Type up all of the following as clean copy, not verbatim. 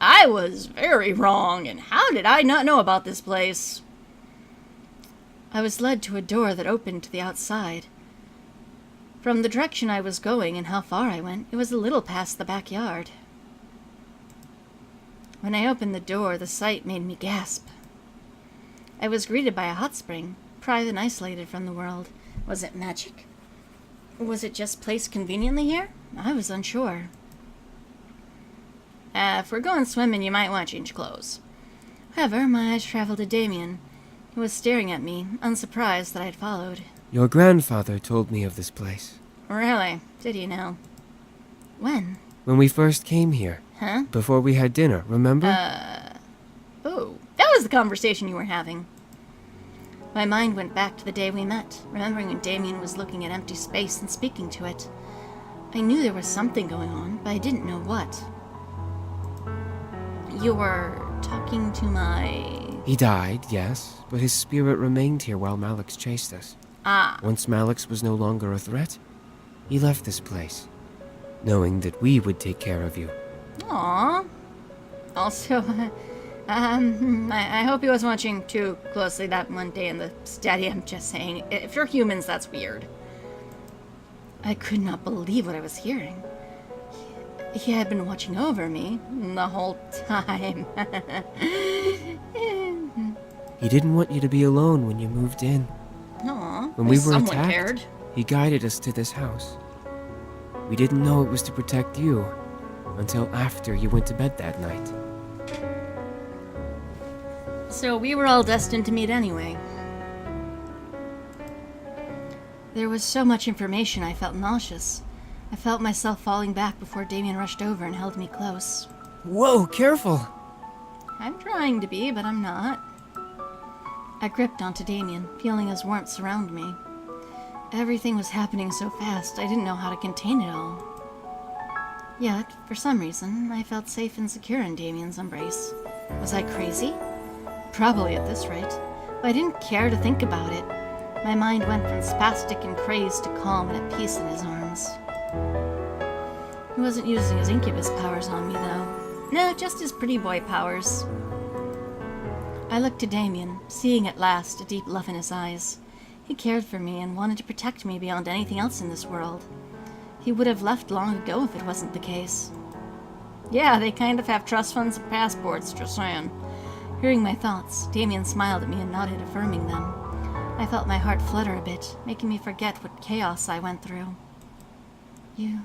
I was very wrong, and how did I not know about this place? I was led to a door that opened to the outside. From the direction I was going and how far I went, it was a little past the backyard. When I opened the door, the sight made me gasp. I was greeted by a hot spring, private and isolated from the world. Was it magic? Was it just placed conveniently here? I was unsure. If we're going swimming, you might want to change clothes. However, my eyes traveled to Damien, who was staring at me, unsurprised that I had followed. Your grandfather told me of this place. Really? Did he now? When? When we first came here. Huh? Before we had dinner, remember? Oh, that was the conversation you were having. My mind went back to the day we met, remembering when Damien was looking at empty space and speaking to it. I knew there was something going on, but I didn't know what. You were talking to my... He died, yes, but his spirit remained here while Malix chased us. Ah. Once Malix was no longer a threat, he left this place, knowing that we would take care of you. Aww. Also, I hope he wasn't watching too closely that one day in the study. I'm just saying, if you're humans, that's weird. I could not believe what I was hearing. He had been watching over me the whole time. He didn't want you to be alone when you moved in. Aw, when we were someone attacked, cared. He guided us to this house. We didn't know it was to protect you until after you went to bed that night. So we were all destined to meet anyway. There was so much information I felt nauseous. I felt myself falling back before Damien rushed over and held me close. Whoa, careful! I'm trying to be, but I'm not. I gripped onto Damien, feeling his warmth surround me. Everything was happening so fast, I didn't know how to contain it all. Yet, for some reason, I felt safe and secure in Damien's embrace. Was I crazy? Probably at this rate, but I didn't care to think about it. My mind went from spastic and crazed to calm and at peace in his arms. He wasn't using his incubus powers on me, though. No, just his pretty boy powers. I looked to Damien, seeing at last a deep love in his eyes. He cared for me and wanted to protect me beyond anything else in this world. He would have left long ago if it wasn't the case. Yeah, they kind of have trust funds and passports, just saying. Hearing my thoughts, Damien smiled at me and nodded, affirming them. I felt my heart flutter a bit, making me forget what chaos I went through. You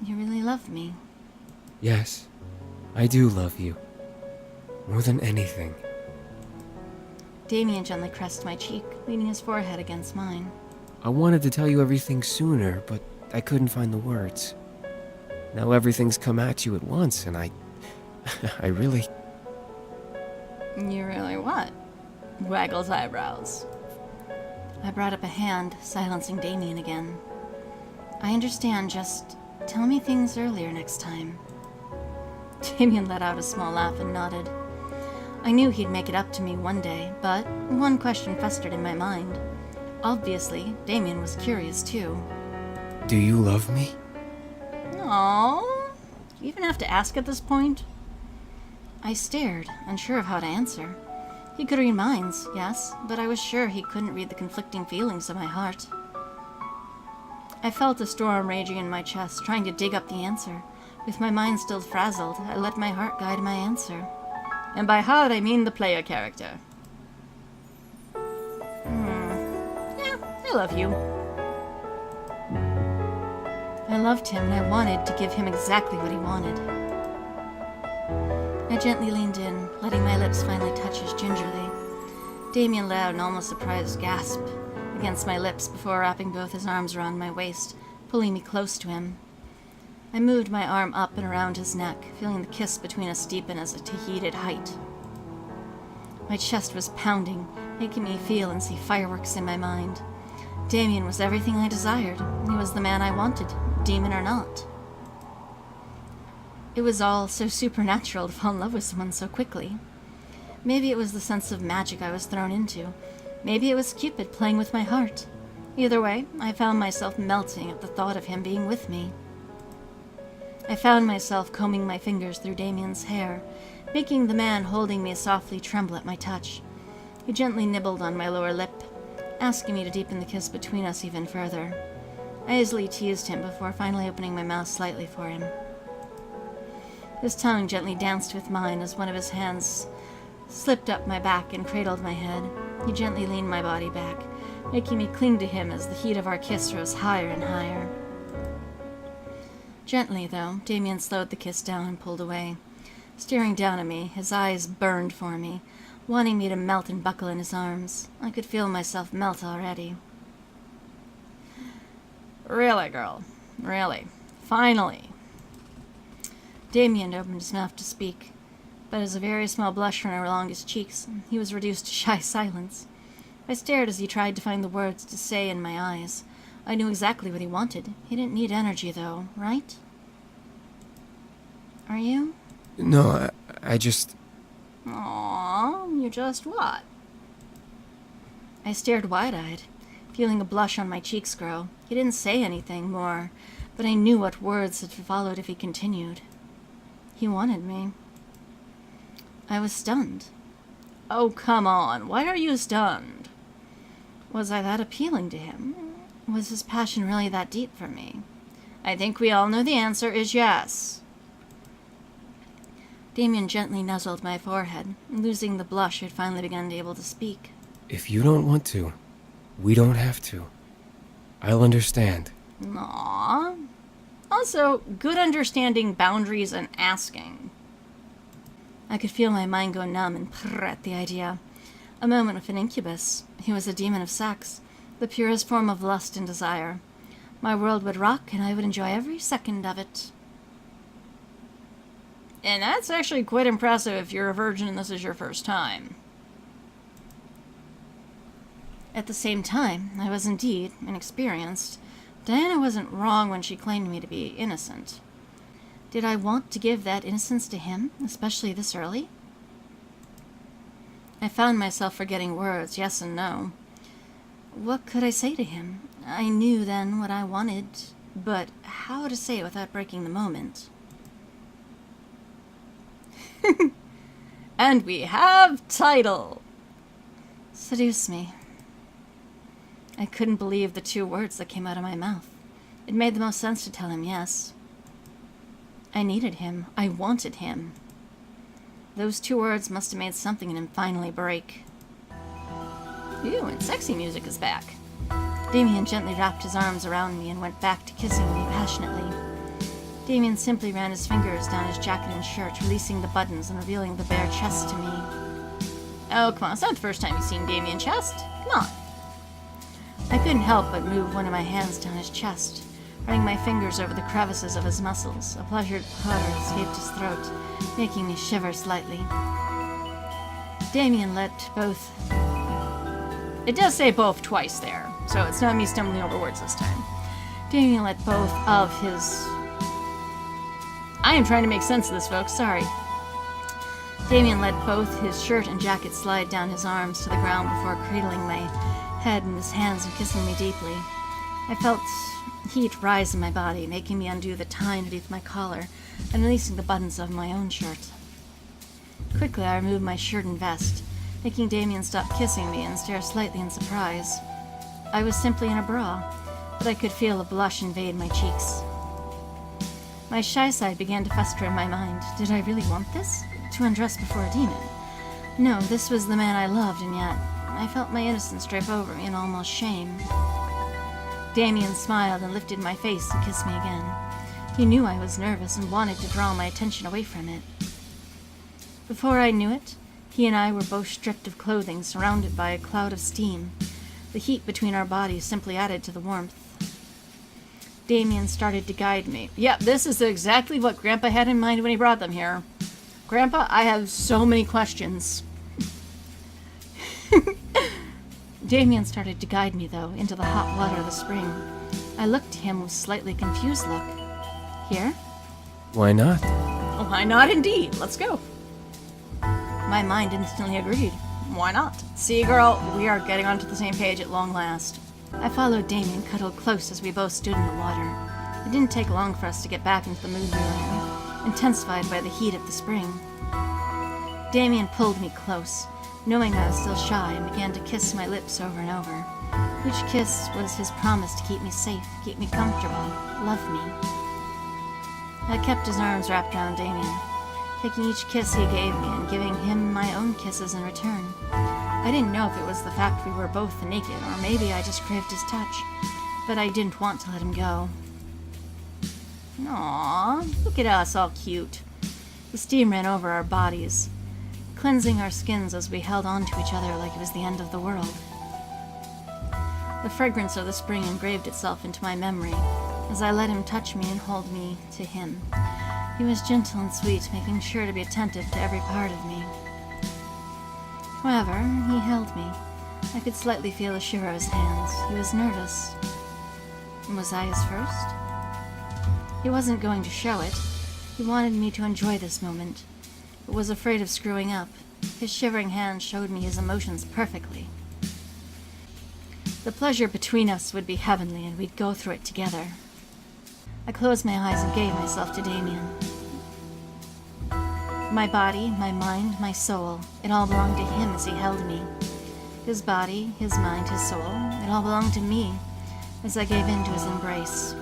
really love me. Yes, I do love you. More than anything. Damien gently caressed my cheek, leaning his forehead against mine. I wanted to tell you everything sooner, but I couldn't find the words. Now everything's come at you at once, and I really... You really what? Waggles eyebrows. I brought up a hand, silencing Damien again. I understand, just tell me things earlier next time. Damien let out a small laugh and nodded. I knew he'd make it up to me one day, but one question festered in my mind. Obviously, Damien was curious too. Do you love me? Aww. Do you even have to ask at this point? I stared, unsure of how to answer. He could read minds, yes, but I was sure he couldn't read the conflicting feelings of my heart. I felt a storm raging in my chest, trying to dig up the answer. With my mind still frazzled, I let my heart guide my answer. And by heart, I mean the player character. Yeah, I love you. I loved him, and I wanted to give him exactly what he wanted. I gently leaned in, letting my lips finally touch his gingerly. Damien let out an almost surprised gasp against my lips before wrapping both his arms around my waist, pulling me close to him. I moved my arm up and around his neck, feeling the kiss between us deepen as it heated height. My chest was pounding, making me feel and see fireworks in my mind. Damien was everything I desired. He was the man I wanted, demon or not. It was all so supernatural to fall in love with someone so quickly. Maybe it was the sense of magic I was thrown into. Maybe it was Cupid playing with my heart. Either way, I found myself melting at the thought of him being with me. I found myself combing my fingers through Damien's hair, making the man holding me softly tremble at my touch. He gently nibbled on my lower lip, asking me to deepen the kiss between us even further. I easily teased him before finally opening my mouth slightly for him. His tongue gently danced with mine as one of his hands slipped up my back and cradled my head. He gently leaned my body back, making me cling to him as the heat of our kiss rose higher and higher. Gently, though, Damien slowed the kiss down and pulled away. Staring down at me, his eyes burned for me, wanting me to melt and buckle in his arms. I could feel myself melt already. Really, girl? Really? Finally? Damien opened his mouth to speak, but as a very small blush ran along his cheeks, he was reduced to shy silence. I stared as he tried to find the words to say in my eyes. I knew exactly what he wanted. He didn't need energy, though, right? Are you? No, I just... Aww, you just what? I stared wide-eyed, feeling a blush on my cheeks grow. He didn't say anything more, but I knew what words had followed if he continued. He wanted me. I was stunned. Oh, come on. Why are you stunned? Was I that appealing to him? Was his passion really that deep for me? I think we all know the answer is yes. Damien gently nuzzled my forehead, losing the blush had finally begun able to speak. If you don't want to, we don't have to. I'll understand. Aww. Also, good understanding boundaries and asking. I could feel my mind go numb and prrr at the idea. A moment with an incubus. He was a demon of sex, the purest form of lust and desire. My world would rock, and I would enjoy every second of it. And that's actually quite impressive if you're a virgin and this is your first time. At the same time, I was indeed inexperienced. Diana wasn't wrong when she claimed me to be innocent. Did I want to give that innocence to him, especially this early? I found myself forgetting words, yes and no. What could I say to him? I knew then what I wanted, but how to say it without breaking the moment? And we have title! Seduce me. I couldn't believe the two words that came out of my mouth. It made the most sense to tell him yes. I needed him. I wanted him. Those two words must have made something in him finally break. Ew, and sexy music is back. Damien gently wrapped his arms around me and went back to kissing me passionately. Damien simply ran his fingers down his jacket and shirt, releasing the buttons and revealing the bare chest to me. Oh, come on, it's not the first time you've seen Damien's chest. Come on. I couldn't help but move one of my hands down his chest, running my fingers over the crevices of his muscles. A pleasured purr escaped his throat, making me shiver slightly. Damien let both... It does say both twice there, so it's not me stumbling over words this time. Damien let both of his... I am trying to make sense of this, folks, sorry. Damien let both his shirt and jacket slide down his arms to the ground before cradling my head in his hands and kissing me deeply. I felt heat rise in my body, making me undo the tie underneath my collar and releasing the buttons of my own shirt. Quickly, I removed my shirt and vest, making Damien stop kissing me and stare slightly in surprise. I was simply in a bra, but I could feel a blush invade my cheeks. My shy side began to fester in my mind. Did I really want this? To undress before a demon? No, this was the man I loved, and yet I felt my innocence drape over me in almost shame. Damien smiled and lifted my face and kissed me again. He knew I was nervous and wanted to draw my attention away from it. Before I knew it, he and I were both stripped of clothing, surrounded by a cloud of steam. The heat between our bodies simply added to the warmth. Damien started to guide me. Yep, this is exactly what Grandpa had in mind when he brought them here. Grandpa, I have so many questions. Damien started to guide me, though, into the hot water of the spring. I looked to him with a slightly confused look. Here? Why not? Why not indeed? Let's go. My mind instantly agreed. Why not? See, girl, we are getting onto the same page at long last. I followed Damien, cuddled close as we both stood in the water. It didn't take long for us to get back into the mood we were in, intensified by the heat of the spring. Damien pulled me close, knowing I was still shy, and began to kiss my lips over and over. Each kiss was his promise to keep me safe, keep me comfortable, love me. I kept his arms wrapped around Damien, taking each kiss he gave me and giving him my own kisses in return. I didn't know if it was the fact we were both naked, or maybe I just craved his touch, but I didn't want to let him go. Aww, look at us, all cute. The steam ran over our bodies, cleansing our skins as we held on to each other like it was the end of the world. The fragrance of the spring engraved itself into my memory as I let him touch me and hold me to him. He was gentle and sweet, making sure to be attentive to every part of me. However, he held me. I could slightly feel the shiver of his hands. He was nervous. Was I his first? He wasn't going to show it. He wanted me to enjoy this moment, but was afraid of screwing up. His shivering hand showed me his emotions perfectly. The pleasure between us would be heavenly, and we'd go through it together. I closed my eyes and gave myself to Damien. My body, my mind, my soul, it all belonged to him as he held me. His body, his mind, his soul, it all belonged to me as I gave in to his embrace.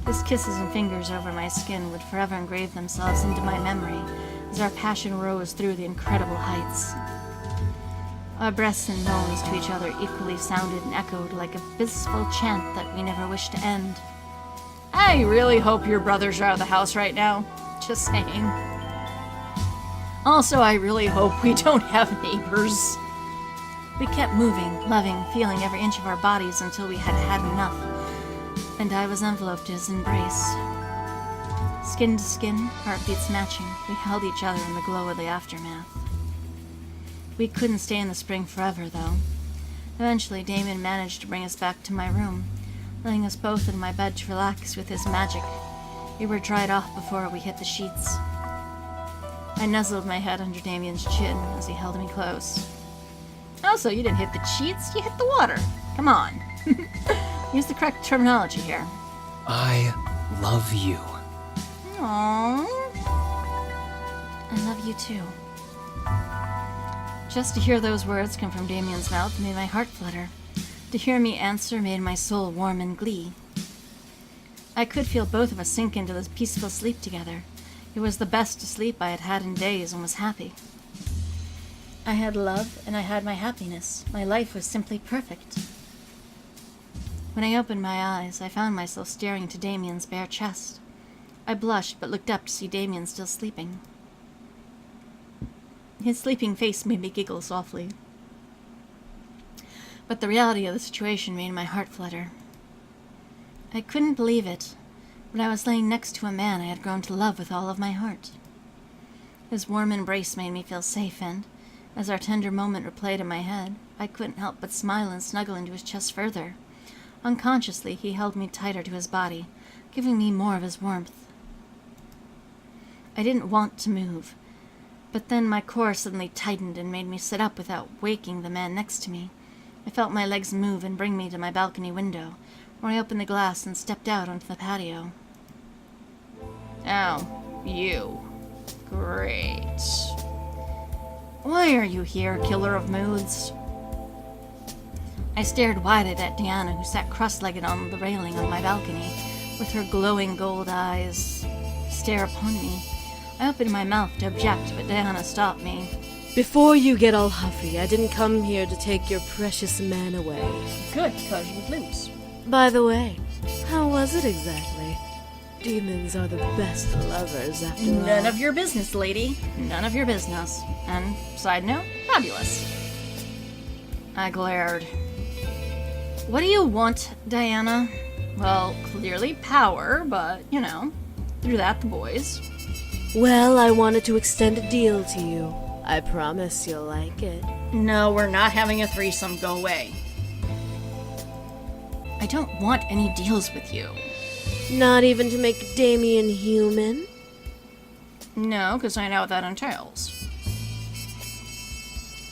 His kisses and fingers over my skin would forever engrave themselves into my memory as our passion rose through the incredible heights. Our breaths and moans to each other equally sounded and echoed like a blissful chant that we never wished to end. I really hope your brothers are out of the house right now. Just saying. Also, I really hope we don't have neighbors. We kept moving, loving, feeling every inch of our bodies until we had had enough, and I was enveloped in his embrace. Skin to skin, heartbeats matching, we held each other in the glow of the aftermath. We couldn't stay in the spring forever, though. Eventually, Damien managed to bring us back to my room, letting us both in my bed to relax with his magic. We were dried off before we hit the sheets. I nuzzled my head under Damien's chin as he held me close. Oh, so you didn't hit the sheets, you hit the water. Come on. Use the correct terminology here. I love you. Aww. I love you too. Just to hear those words come from Damien's mouth made my heart flutter. To hear me answer made my soul warm in glee. I could feel both of us sink into this peaceful sleep together. It was the best sleep I had had in days and was happy. I had love and I had my happiness. My life was simply perfect. When I opened my eyes, I found myself staring into Damien's bare chest. I blushed but looked up to see Damien still sleeping. His sleeping face made me giggle softly. But the reality of the situation made my heart flutter. I couldn't believe it, but I was laying next to a man I had grown to love with all of my heart. His warm embrace made me feel safe, and, as our tender moment replayed in my head, I couldn't help but smile and snuggle into his chest further. Unconsciously, he held me tighter to his body, giving me more of his warmth. I didn't want to move, but then my core suddenly tightened and made me sit up without waking the man next to me. I felt my legs move and bring me to my balcony window, where I opened the glass and stepped out onto the patio. Oh, you. Great. Why are you here, killer of moods? I stared wide-eyed at Diana, who sat cross-legged on the railing of my balcony, with her glowing gold eyes stare upon me. I opened my mouth to object, but Diana stopped me. Before you get all huffy, I didn't come here to take your precious man away. Good, because you would lose. By the way, how was it exactly? Demons are the best lovers, after all. None of your business, lady. None of your business. And, side note, fabulous. I glared. What do you want, Diana? Well, clearly power, but, through that the boys. Well, I wanted to extend a deal to you. I promise you'll like it. No, we're not having a threesome. Go away. I don't want any deals with you. Not even to make Damien human? No, because I know what that entails.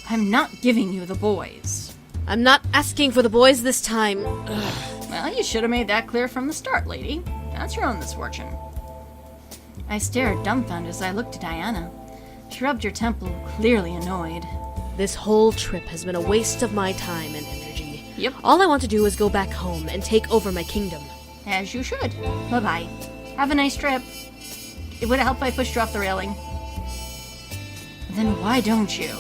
I'm not giving you the boys. I'm not asking for the boys this time. Well, Well, you should have made that clear from the start, lady. That's your own misfortune. I stared dumbfounded as I looked at Diana. She rubbed her temple, clearly annoyed. This whole trip has been a waste of my time and energy. Yep. All I want to do is go back home and take over my kingdom. As you should. Bye-bye. Have a nice trip. It would help if I pushed you off the railing. Then why don't you?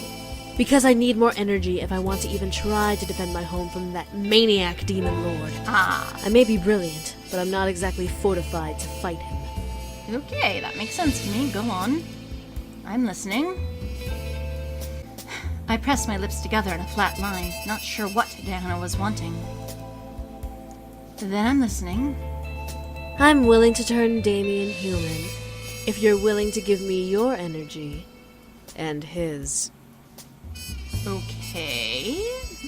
Because I need more energy if I want to even try to defend my home from that maniac demon lord. Ah. I may be brilliant, but I'm not exactly fortified to fight him. Okay, that makes sense to me. Go on. I'm listening. I pressed my lips together in a flat line, not sure what Diana was wanting. Then I'm listening. I'm willing to turn Damien human if you're willing to give me your energy and his. Okay.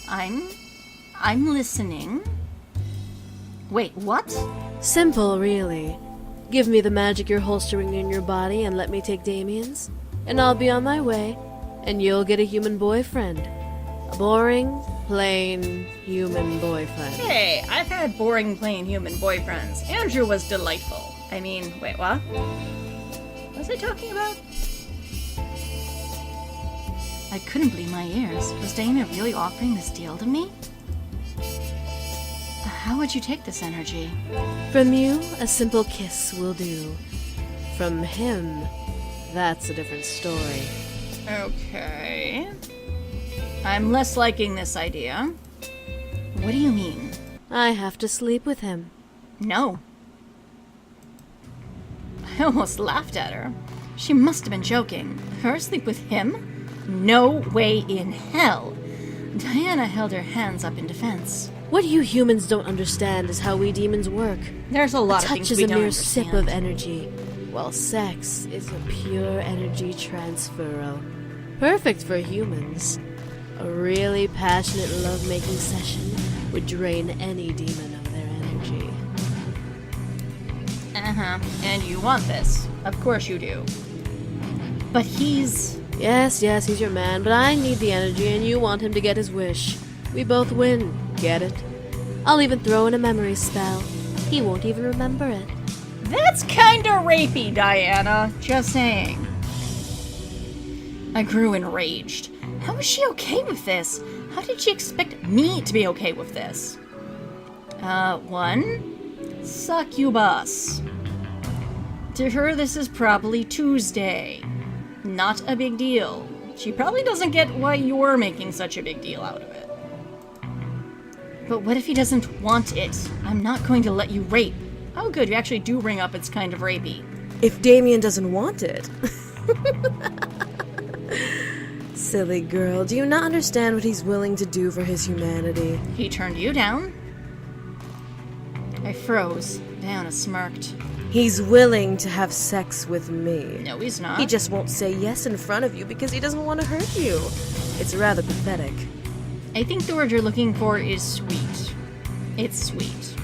I'm listening. Wait, what? Simple, really. Give me the magic you're holstering in your body and let me take Damien's, and I'll be on my way, and you'll get a human boyfriend. A boring, plain, human boyfriend. Hey, I've had boring, plain human boyfriends. Andrew was delightful. I mean, wait, what? What was I talking about? I couldn't believe my ears. Was Damien really offering this deal to me? How would you take this energy? From you, a simple kiss will do. From him, that's a different story. Okay. I'm less liking this idea. What do you mean? I have to sleep with him. No. I almost laughed at her. She must have been joking. Her sleep with him? No way in hell. Diana held her hands up in defense. What you humans don't understand is how we demons work. There's a lot of Touch things is we a don't mere understand. sip of energy, while sex is a pure energy transferal. Perfect for humans. A really passionate love-making session would drain any demon of their energy. Uh-huh. And you want this. Of course you do. But he's... Yes, he's your man, but I need the energy and you want him to get his wish. We both win. Get it? I'll even throw in a memory spell. He won't even remember it. That's kinda rapey, Diana. Just saying. I grew enraged. How is she okay with this? How did she expect me to be okay with this? One, succubus. To her, this is probably Tuesday. Not a big deal. She probably doesn't get why you're making such a big deal out of it. But what if he doesn't want it? I'm not going to let you rape. Oh good, you actually do bring up it's kind of rapey. If Damien doesn't want it. Silly girl, do you not understand what he's willing to do for his humanity? He turned you down? I froze. Diana smirked. He's willing to have sex with me. No, he's not. He just won't say yes in front of you because he doesn't want to hurt you. It's rather pathetic. I think the word you're looking for is sweet. It's sweet.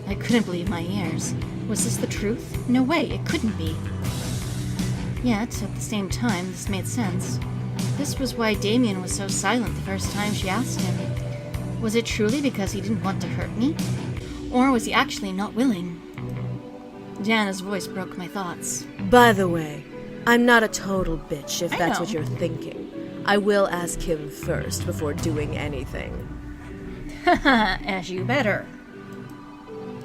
I couldn't believe my ears. Was this the truth? No way, it couldn't be. Yet, at the same time, this made sense. This was why Damien was so silent the first time she asked him. Was it truly because he didn't want to hurt me? Or was he actually not willing? Diana's voice broke my thoughts. By the way, I'm not a total bitch if I that's know. what you're thinking. I will ask him first before doing anything. Haha, as you better.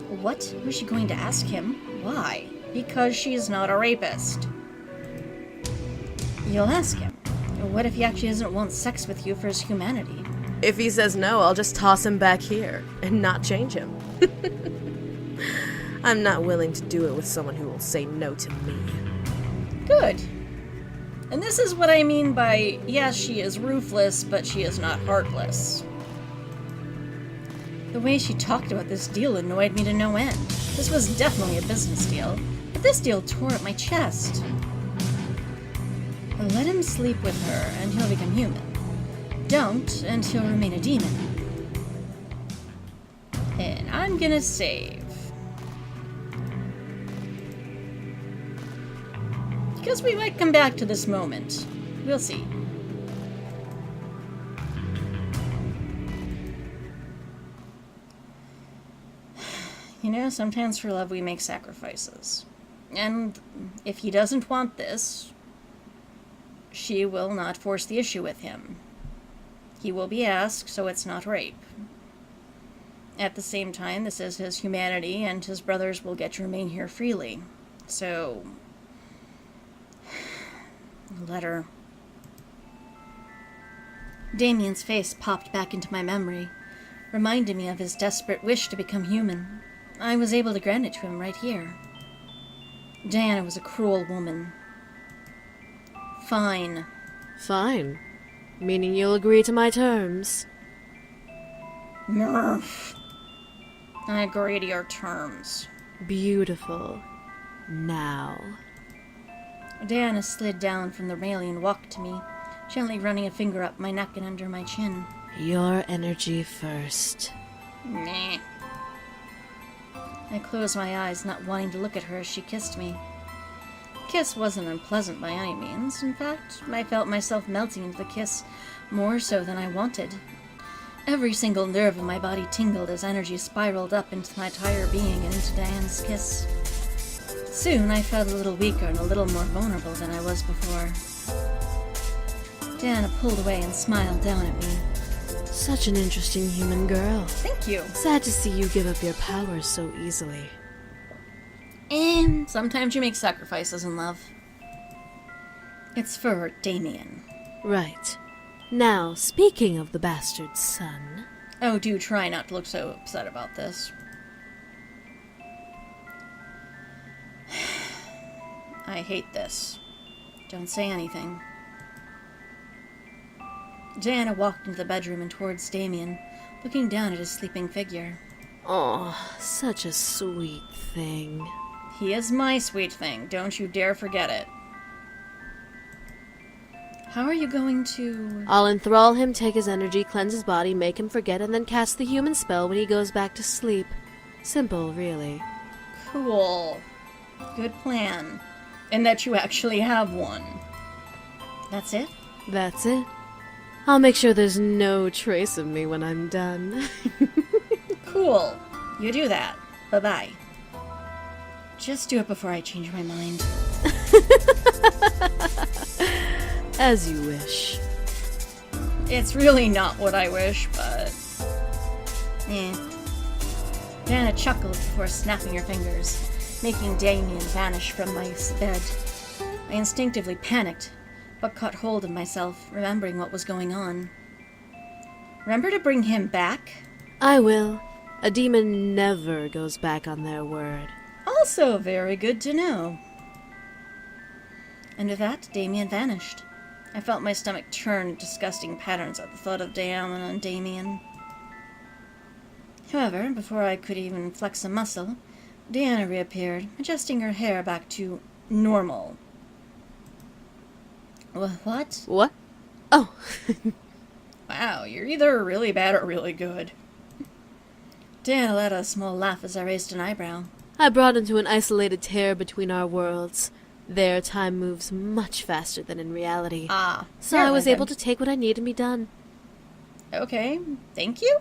What was she going to ask him? Why? Because she's not a rapist. You'll ask him. What if he actually doesn't want sex with you for his humanity? If he says no, I'll just toss him back here and not change him. I'm not willing to do it with someone who will say no to me. Good. And this is what I mean by, yes, she is ruthless, but she is not heartless. The way she talked about this deal annoyed me to no end. This was definitely a business deal, but this deal tore at my chest. Let him sleep with her, and he'll become human. Don't, and he'll remain a demon. And I'm gonna save. Because we might come back to this moment. We'll see. You know, sometimes for love we make sacrifices. And if he doesn't want this, she will not force the issue with him. He will be asked, so it's not rape. At the same time, this is his humanity, and his brothers will get to remain here freely. So, let her. Damien's face popped back into my memory, reminding me of his desperate wish to become human. I was able to grant it to him right here. Diana was a cruel woman. Fine. Fine. Meaning you'll agree to my terms. Murph. I agree to your terms. Beautiful. Now. Diana slid down from the railing and walked to me, gently running a finger up my neck and under my chin. Your energy first. Meh. I closed my eyes, not wanting to look at her as she kissed me. The kiss wasn't unpleasant by any means. In fact, I felt myself melting into the kiss more so than I wanted. Every single nerve in my body tingled as energy spiraled up into my entire being and into Diana's kiss. Soon I felt a little weaker and a little more vulnerable than I was before. Diana pulled away and smiled down at me. Such an interesting human girl. Thank you. Sad to see you give up your powers so easily. And sometimes you make sacrifices in love. It's for Damien. Right. Now, speaking of the bastard's son... Oh, do try not to look so upset about this. I hate this. Don't say anything. Diana walked into the bedroom and towards Damien, looking down at his sleeping figure. Oh, such a sweet thing. He is my sweet thing. Don't you dare forget it. How are you going to... I'll enthrall him, take his energy, cleanse his body, make him forget, and then cast the human spell when he goes back to sleep. Simple, really. Cool. Good plan. And that you actually have one. That's it? That's it. I'll make sure there's no trace of me when I'm done. Cool. You do that. Bye-bye. Just do it before I change my mind. As you wish. It's really not what I wish, but... Diana chuckled before snapping her fingers, making Damien vanish from my bed. I instinctively panicked, but caught hold of myself, remembering what was going on. Remember to bring him back? I will. A demon never goes back on their word. Also very good to know. And with that, Damien vanished. I felt my stomach turn disgusting patterns at the thought of Diana and Damien. However, before I could even flex a muscle, Diana reappeared, adjusting her hair back to normal. What? What? Oh. Wow, you're either really bad or really good. Diana let out a small laugh as I raised an eyebrow. I brought into an isolated tear between our worlds. There, time moves much faster than in reality. So I was able to take what I need and be done. Okay, thank you.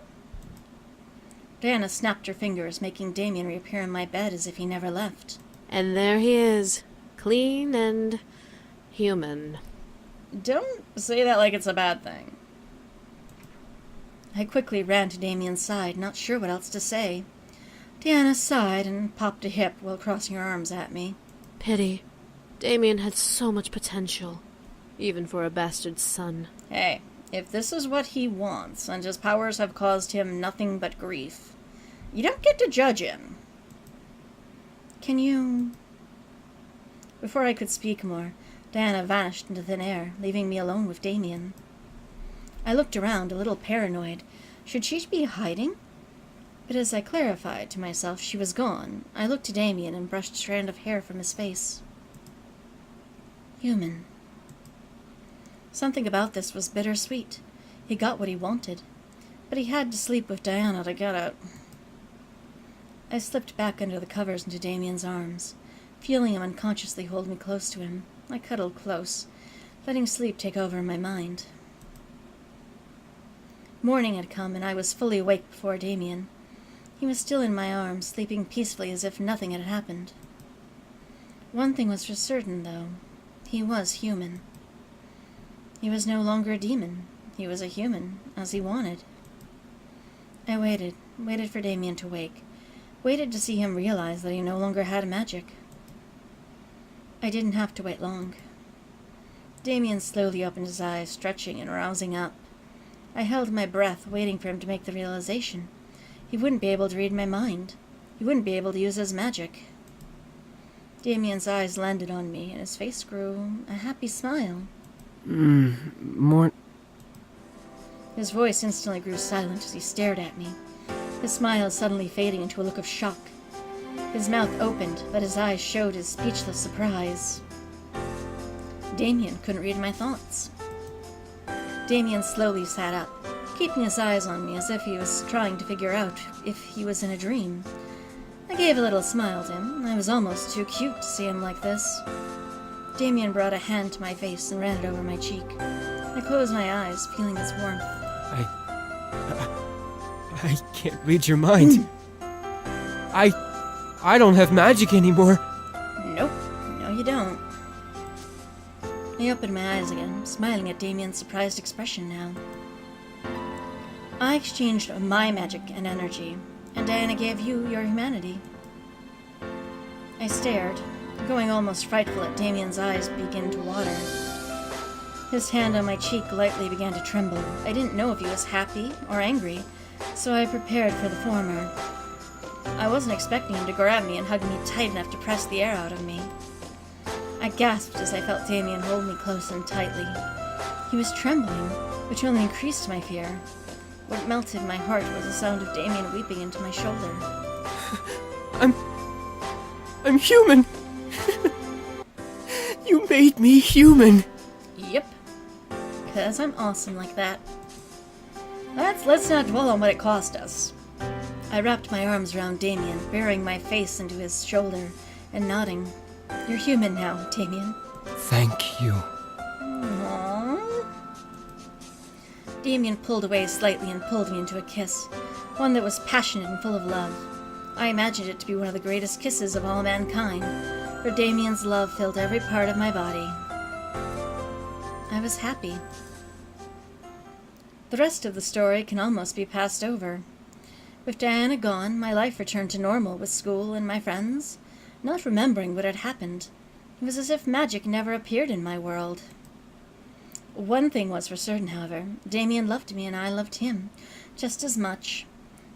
Diana snapped her fingers, making Damien reappear in my bed as if he never left. And there he is, clean and human. Don't say that like it's a bad thing. I quickly ran to Damien's side, not sure what else to say. Diana sighed and popped a hip while crossing her arms at me. Pity. Damien had so much potential, even for a bastard son. Hey, if this is what he wants, and his powers have caused him nothing but grief, you don't get to judge him. Can you... Before I could speak more, Diana vanished into thin air, leaving me alone with Damien. I looked around, a little paranoid. Should she be hiding? But as I clarified to myself she was gone, I looked to Damien and brushed a strand of hair from his face. Human. Something about this was bittersweet. He got what he wanted, but he had to sleep with Diana to get it. I slipped back under the covers into Damien's arms, feeling him unconsciously hold me close to him. I cuddled close, letting sleep take over in my mind. Morning had come, and I was fully awake before Damien. He was still in my arms, sleeping peacefully as if nothing had happened. One thing was for certain, though. He was human. He was no longer a demon. He was a human, as he wanted. I waited for Damien to wake, waited to see him realize that he no longer had magic. I didn't have to wait long. Damien slowly opened his eyes, stretching and rousing up. I held my breath, waiting for him to make the realization. He wouldn't be able to read my mind. He wouldn't be able to use his magic. Damien's eyes landed on me, and his face grew a happy smile. More... His voice instantly grew silent as he stared at me, his smile suddenly fading into a look of shock. His mouth opened, but his eyes showed his speechless surprise. Damien couldn't read my thoughts. Damien slowly sat up, keeping his eyes on me as if he was trying to figure out if he was in a dream. I gave a little smile to him. I was almost too cute to see him like this. Damien brought a hand to my face and ran it over my cheek. I closed my eyes, feeling his warmth. I can't read your mind. I don't have magic anymore. Nope. No, you don't. I opened my eyes again, smiling at Damien's surprised expression now. I exchanged my magic and energy, and Diana gave you your humanity. I stared, going almost frightful at Damien's eyes begin to water. His hand on my cheek lightly began to tremble. I didn't know if he was happy or angry, so I prepared for the former. I wasn't expecting him to grab me and hug me tight enough to press the air out of me. I gasped as I felt Damien hold me close and tightly. He was trembling, which only increased my fear. What melted my heart was the sound of Damien weeping into my shoulder. I'm human! You made me human! Yep. 'Cause I'm awesome like that. Let's not dwell on what it cost us. I wrapped my arms around Damien, burying my face into his shoulder and nodding. You're human now, Damien. Thank you. Aww. Damien pulled away slightly and pulled me into a kiss, one that was passionate and full of love. I imagined it to be one of the greatest kisses of all mankind, for Damien's love filled every part of my body. I was happy. The rest of the story can almost be passed over. With Diana gone, my life returned to normal with school and my friends. Not remembering what had happened, it was as if magic never appeared in my world. One thing was for certain, however. Damien loved me and I loved him just as much.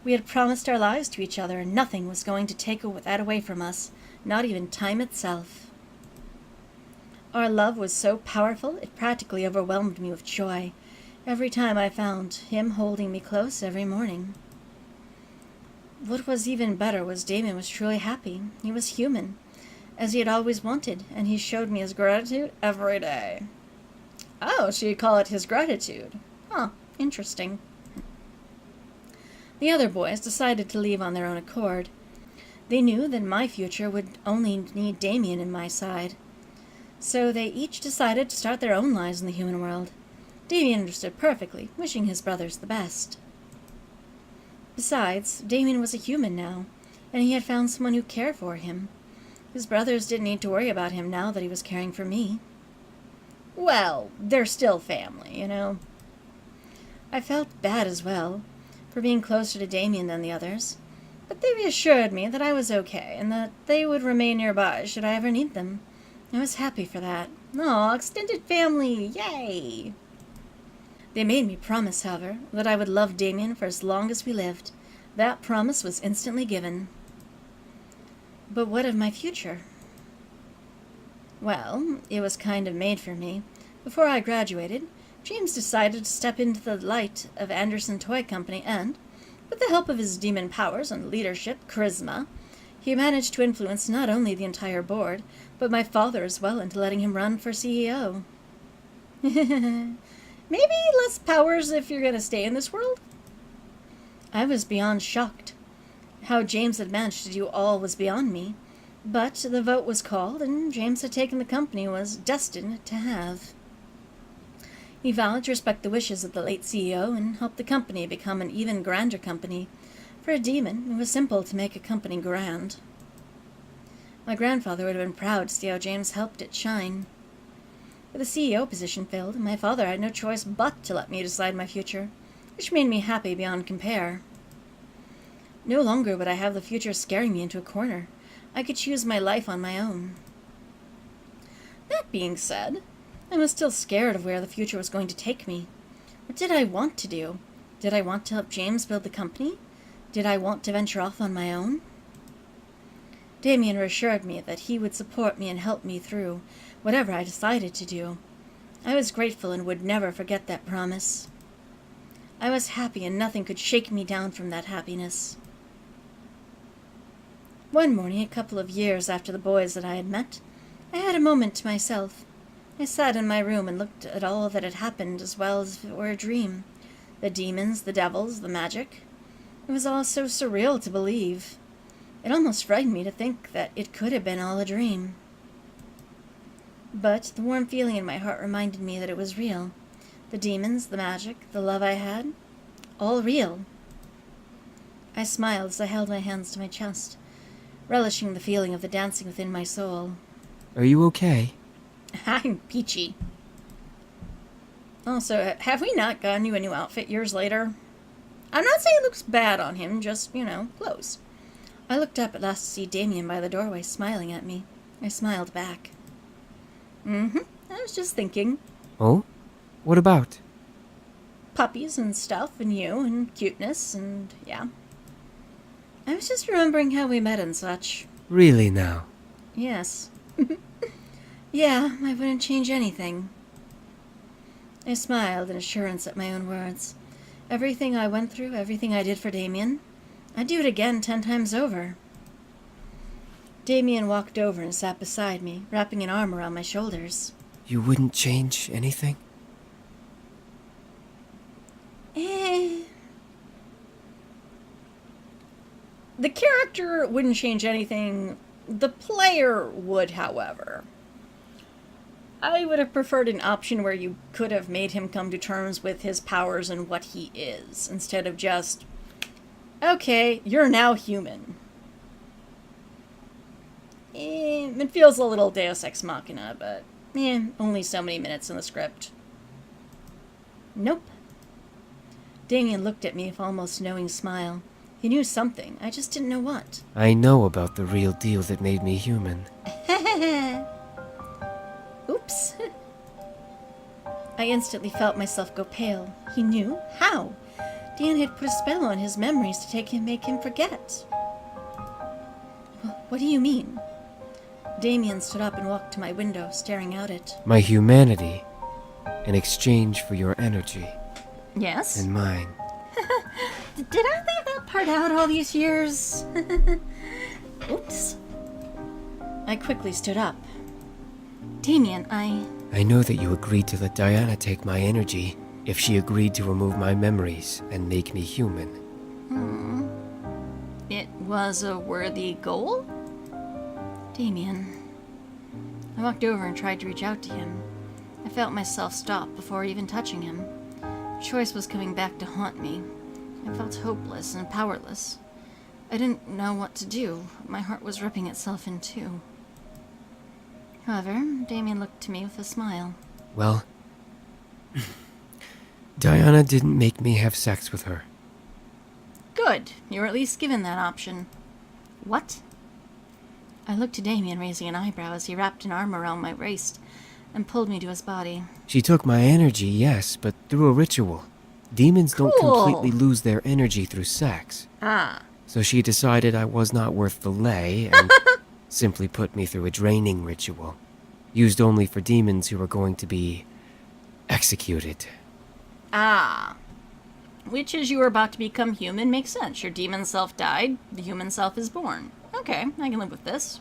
We had promised our lives to each other, and nothing was going to take that away from us, not even time itself. Our love was so powerful, it practically overwhelmed me with joy every time I found him holding me close every morning. What was even better was Damien was truly happy. He was human, as he had always wanted, and he showed me his gratitude every day. Oh, so you call it his gratitude. Huh, interesting. The other boys decided to leave on their own accord. They knew that my future would only need Damien in my side. So they each decided to start their own lives in the human world. Damien understood perfectly, wishing his brothers the best. Besides, Damien was a human now, and he had found someone who cared for him. His brothers didn't need to worry about him now that he was caring for me. Well, they're still family, you know. I felt bad as well, for being closer to Damien than the others, but they reassured me that I was okay, and that they would remain nearby should I ever need them. I was happy for that. Aw, extended family, yay! They made me promise, however, that I would love Damien for as long as we lived. That promise was instantly given. But what of my future? Well, it was kind of made for me. Before I graduated, James decided to step into the light of Anderson Toy Company and, with the help of his demon powers and leadership, charisma, he managed to influence not only the entire board, but my father as well into letting him run for CEO. Maybe less powers if you're going to stay in this world? I was beyond shocked. How James had managed to do all was beyond me. But the vote was called, and James had taken the company was destined to have. He vowed to respect the wishes of the late CEO and help the company become an even grander company, For a demon, it was simple to make a company grand. My grandfather would have been proud to see how James helped it shine. With the CEO position filled, my father had no choice but to let me decide my future, which made me happy beyond compare. No longer would I have the future scaring me into a corner. I could choose my life on my own. That being said, I was still scared of where the future was going to take me. What did I want to do? Did I want to help James build the company? Did I want to venture off on my own? Damien reassured me that he would support me and help me through whatever I decided to do. I was grateful and would never forget that promise. I was happy and nothing could shake me down from that happiness. One morning, a couple of years after the boys that I had met, I had a moment to myself. I sat in my room and looked at all that had happened as well as if it were a dream. The demons, the devils, the magic. It was all so surreal to believe. It almost frightened me to think that it could have been all a dream. But the warm feeling in my heart reminded me that it was real. The demons, the magic, the love I had, all real. I smiled as I held my hands to my chest, relishing the feeling of the dancing within my soul. Are you okay? I'm peachy. Also, have we not gotten you a new outfit years later? I'm not saying it looks bad on him, just, clothes. I looked up at last to see Damien by the doorway smiling at me. I smiled back. I was just thinking. Oh? What about? Puppies and stuff, and you, and cuteness, and yeah. I was just remembering how we met and such. Really now? Yes. Yeah, I wouldn't change anything. I smiled in assurance at my own words. Everything I went through, everything I did for Damien, I'd do it again 10 times over. Damien walked over and sat beside me, wrapping an arm around my shoulders. You wouldn't change anything? The character wouldn't change anything. The player would, however. I would have preferred an option where you could have made him come to terms with his powers and what he is, instead of just, okay, you're now human. It feels a little Deus Ex Machina, but only so many minutes in the script. Nope. Damien looked at me with almost knowing smile. He knew something, I just didn't know what. I know about the real deal that made me human. Oops. I instantly felt myself go pale. He knew? How? Dan had put a spell on his memories to make him forget. What do you mean? Damien stood up and walked to my window, staring out it. My humanity, in exchange for your energy. Yes? And mine. Did I leave that part out all these years? Oops. I quickly stood up. Damien, I know that you agreed to let Diana take my energy if she agreed to remove my memories and make me human. It was a worthy goal? Damien. I walked over and tried to reach out to him. I felt myself stop before even touching him. Choice was coming back to haunt me. I felt hopeless and powerless. I didn't know what to do. My heart was ripping itself in two. However, Damien looked to me with a smile. Well, Diana didn't make me have sex with her. Good. You were at least given that option. What? I looked to Damien, raising an eyebrow as he wrapped an arm around my waist and pulled me to his body. She took my energy, yes, but through a ritual. Demons don't completely lose their energy through sex. So she decided I was not worth the lay and simply put me through a draining ritual, used only for demons who were going to be executed. Which, as you were about to become human, makes sense. Your demon self died, the human self is born. Okay, I can live with this.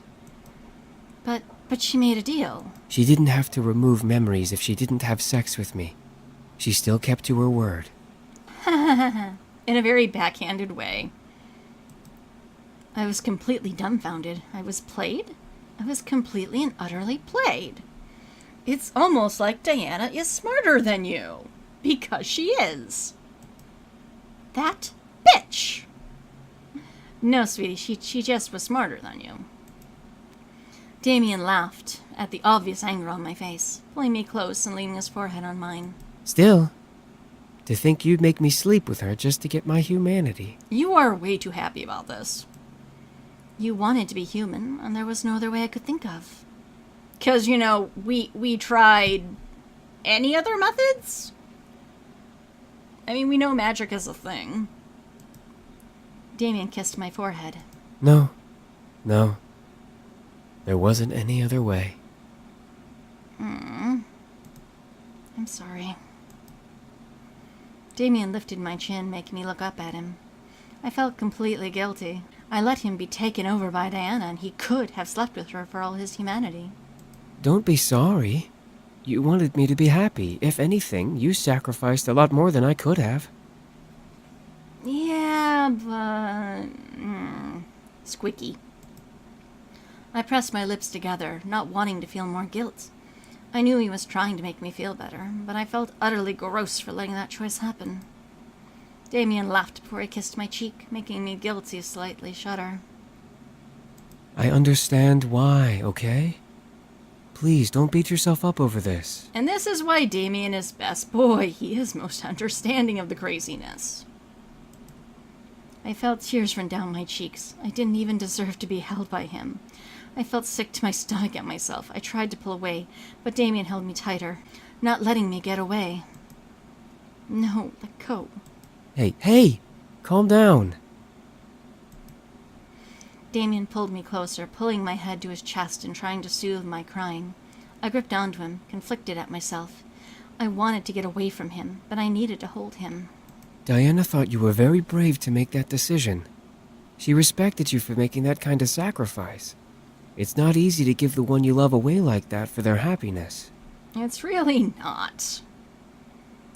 But she made a deal. She didn't have to remove memories if she didn't have sex with me. She still kept to her word. In a very backhanded way. I was completely dumbfounded. I was played? I was completely and utterly played. It's almost like Diana is smarter than you. Because she is. That bitch. No, sweetie, she just was smarter than you. Damien laughed at the obvious anger on my face, pulling me close and leaning his forehead on mine. Still, to think you'd make me sleep with her just to get my humanity. You are way too happy about this. You wanted to be human, and there was no other way I could think of. 'Cause, we tried any other methods? I mean, we know magic is a thing. Damien kissed my forehead. No. There wasn't any other way. I'm sorry. Damien lifted my chin, making me look up at him. I felt completely guilty. I let him be taken over by Diana, and he could have slept with her for all his humanity. Don't be sorry. You wanted me to be happy. If anything, you sacrificed a lot more than I could have. Yeah, but... Squeaky. I pressed my lips together, not wanting to feel more guilt. I knew he was trying to make me feel better, but I felt utterly gross for letting that choice happen. Damien laughed before he kissed my cheek, making me guilty slightly shudder. I understand why, okay? Please, don't beat yourself up over this. And this is why Damien is best boy. He is most understanding of the craziness. I felt tears run down my cheeks. I didn't even deserve to be held by him. I felt sick to my stomach at myself. I tried to pull away, but Damien held me tighter, not letting me get away. No, let go. Hey! Calm down. Damien pulled me closer, pulling my head to his chest and trying to soothe my crying. I gripped onto him, conflicted at myself. I wanted to get away from him, but I needed to hold him. Diana thought you were very brave to make that decision. She respected you for making that kind of sacrifice. It's not easy to give the one you love away like that for their happiness. It's really not.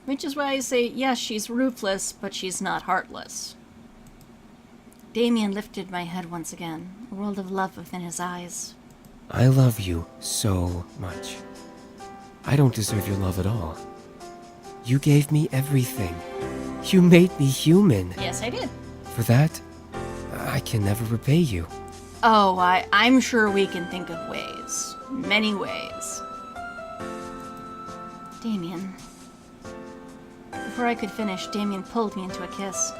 Which is why I say, yes, she's ruthless, but she's not heartless. Damien lifted my head once again, a world of love within his eyes. I love you so much. I don't deserve your love at all. You gave me everything. You made me human. Yes, I did. For that, I can never repay you. Oh, I'm sure we can think of ways. Many ways. Damien. Before I could finish, Damien pulled me into a kiss.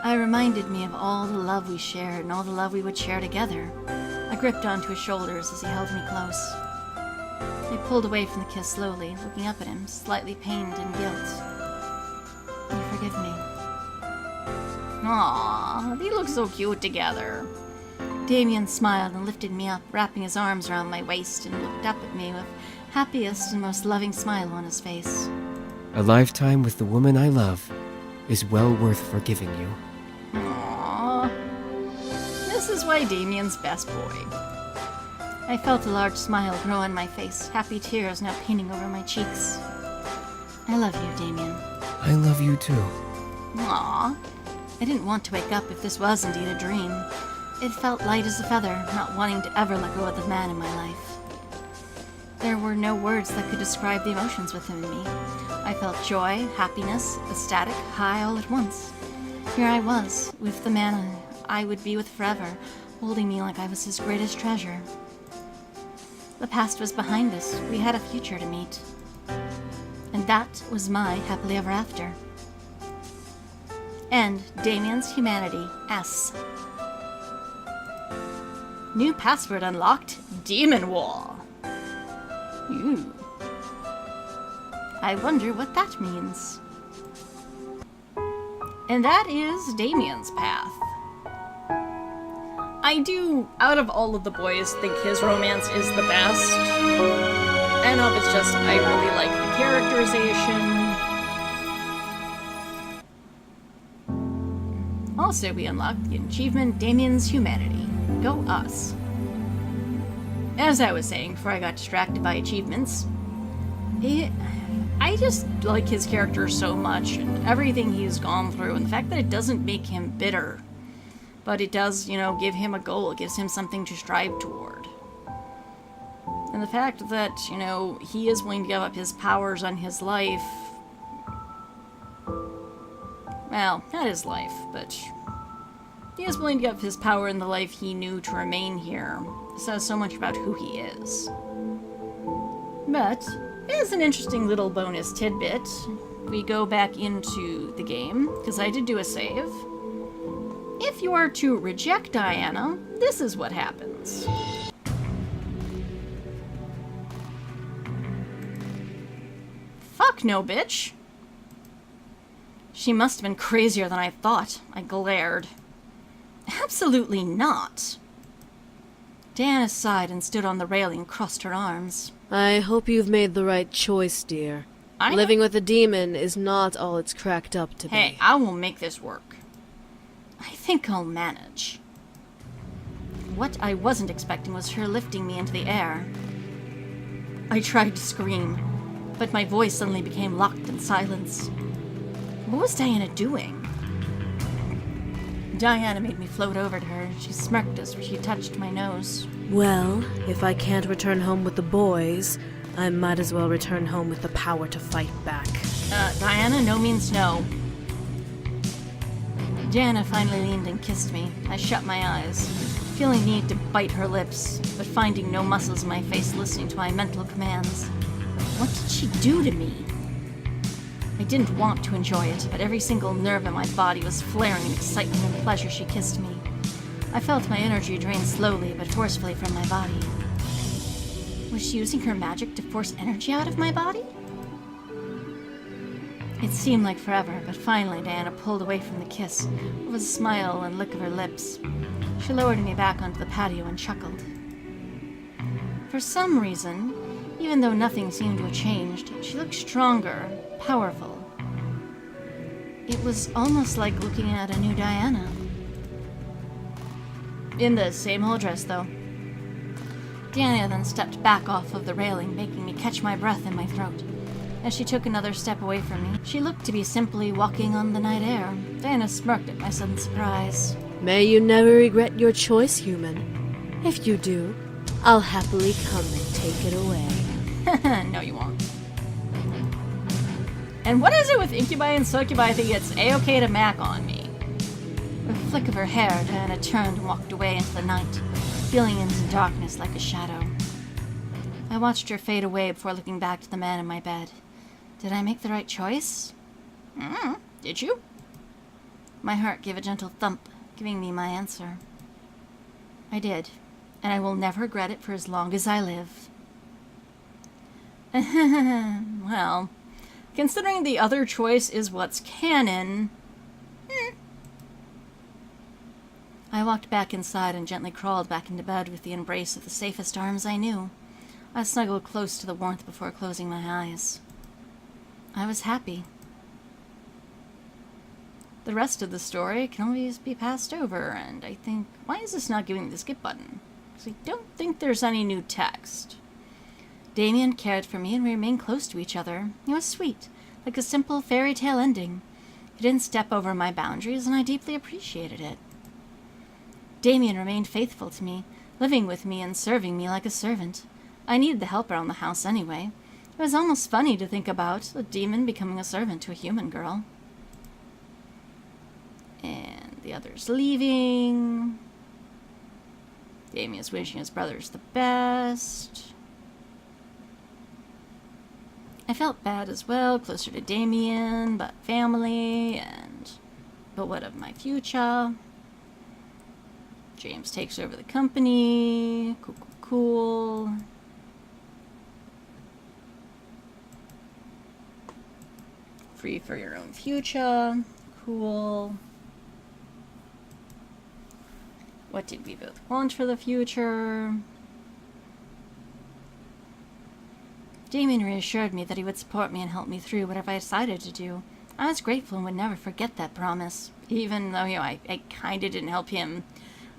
I reminded me of all the love we shared and all the love we would share together. I gripped onto his shoulders as he held me close. I pulled away from the kiss slowly, looking up at him, slightly pained and guilt. Will you forgive me? Aww, they look so cute together. Damien smiled and lifted me up, wrapping his arms around my waist, and looked up at me with happiest and most loving smile on his face. A lifetime with the woman I love is well worth forgiving you. Aww. This is why Damien's best boy. I felt a large smile grow on my face, happy tears now painting over my cheeks. I love you, Damien. I love you too. Aww. I didn't want to wake up if this was indeed a dream. It felt light as a feather, not wanting to ever let go of the man in my life. There were no words that could describe the emotions within me. I felt joy, happiness, ecstatic, high all at once. Here I was, with the man I would be with forever, holding me like I was his greatest treasure. The past was behind us. We had a future to meet. And that was my happily ever after. End Damien's Humanity S. New password unlocked, Demon Wall. Ooh. I wonder what that means. And that is Damien's path. I do, out of all of the boys, think his romance is the best. I don't know if it's just I really like the characterization. Also, we unlocked the achievement Damien's Humanity. Go us. As I was saying before I got distracted by achievements, I just like his character so much, and everything he's gone through, and the fact that it doesn't make him bitter, but it does, give him a goal, it gives him something to strive toward. And the fact that, he is willing to give up his powers on his life, well, not his life, but He is willing to give his power and the life he knew to remain here. It says so much about who he is. But, as an interesting little bonus tidbit, we go back into the game, because I did do a save. If you are to reject Diana, this is what happens. Fuck no, bitch. She must have been crazier than I thought. I glared. Absolutely not. Diana sighed and stood on the railing and crossed her arms. I hope you've made the right choice, dear. Living with a demon is not all it's cracked up to be. Hey, I will make this work. I think I'll manage. What I wasn't expecting was her lifting me into the air. I tried to scream, but my voice suddenly became locked in silence. What was Diana doing? Diana made me float over to her. She smirked as she touched my nose. Well, if I can't return home with the boys, I might as well return home with the power to fight back. Diana, no means no. Diana finally leaned and kissed me. I shut my eyes, feeling the need to bite her lips, but finding no muscles in my face listening to my mental commands. What did she do to me? I didn't want to enjoy it, but every single nerve in my body was flaring in excitement and pleasure she kissed me. I felt my energy drain slowly but forcefully from my body. Was she using her magic to force energy out of my body? It seemed like forever, but finally Diana pulled away from the kiss, with a smile and lick of her lips. She lowered me back onto the patio and chuckled. For some reason, even though nothing seemed to have changed, she looked stronger, powerful. It was almost like looking at a new Diana. In the same old dress, though. Diana then stepped back off of the railing, making me catch my breath in my throat. As she took another step away from me, she looked to be simply walking on the night air. Diana smirked at my sudden surprise. May you never regret your choice, human. If you do, I'll happily come and take it away. No, you won't. And what is it with incubi and succubi thinking it's a-okay to mac on me? With a flick of her hair, Diana turned and walked away into the night, feeling into the darkness like a shadow. I watched her fade away before looking back to the man in my bed. Did I make the right choice? Did you? My heart gave a gentle thump, giving me my answer. I did, and I will never regret it for as long as I live. Well, considering the other choice is what's canon... I walked back inside and gently crawled back into bed with the embrace of the safest arms I knew. I snuggled close to the warmth before closing my eyes. I was happy. The rest of the story can always be passed over, and I think, why is this not giving me the skip button? Because I don't think there's any new text. Damien cared for me and we remained close to each other. It was sweet, like a simple fairy tale ending. He didn't step over my boundaries, and I deeply appreciated it. Damien remained faithful to me, living with me and serving me like a servant. I needed the help around the house anyway. It was almost funny to think about a demon becoming a servant to a human girl. And the others leaving. Damien's wishing his brothers the best. I felt bad as well, closer to Damien, but family, but what of my future? James takes over the company. Cool. Free for your own future. Cool. What did we both want for the future? Damien reassured me that he would support me and help me through whatever I decided to do. I was grateful and would never forget that promise, even though, I kinda didn't help him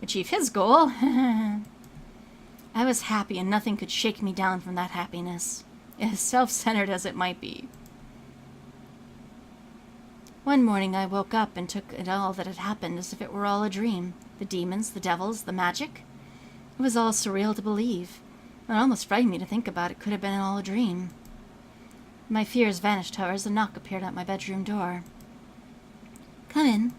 achieve his goal. I was happy and nothing could shake me down from that happiness, as self-centered as it might be. One morning I woke up and took it all that had happened as if it were all a dream. The demons, the devils, the magic. It was all surreal to believe. It almost frightened me to think about it could have been all a dream. My fears vanished, however, as a knock appeared at my bedroom door. Come in.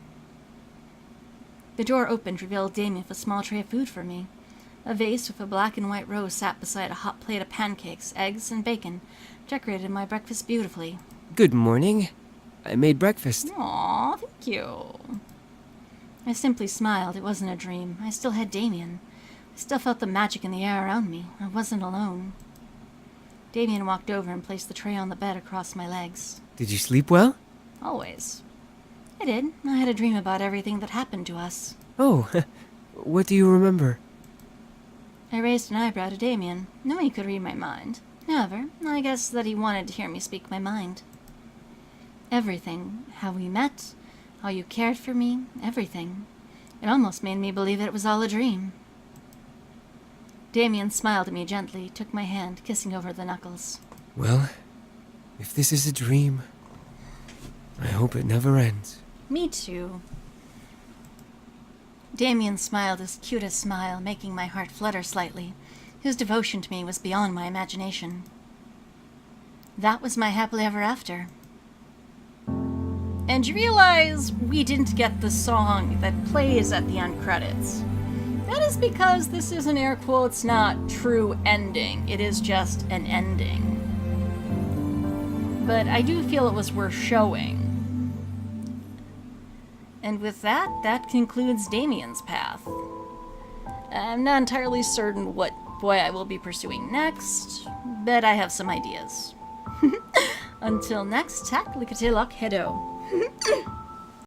The door opened, revealed Damien with a small tray of food for me. A vase with a black and white rose sat beside a hot plate of pancakes, eggs, and bacon, decorated my breakfast beautifully. Good morning. I made breakfast. Aw, thank you. I simply smiled. It wasn't a dream. I still had Damien. I still felt the magic in the air around me. I wasn't alone. Damien walked over and placed the tray on the bed across my legs. Did you sleep well? Always. I did. I had a dream about everything that happened to us. Oh, what do you remember? I raised an eyebrow to Damien, knowing he could read my mind. However, I guess that he wanted to hear me speak my mind. Everything. How we met, how you cared for me, everything. It almost made me believe it was all a dream. Damien smiled at me gently, took my hand, kissing over the knuckles. Well, if this is a dream, I hope it never ends. Me too. Damien smiled his cutest smile, making my heart flutter slightly. His devotion to me was beyond my imagination. That was my happily ever after. And you realize we didn't get the song that plays at the end credits. That is because this is an air quotes not true ending. It is just an ending. But I do feel it was worth showing. And with that, that concludes Damien's path. I'm not entirely certain what boy I will be pursuing next, but I have some ideas. Until next, tak likatelok hedo.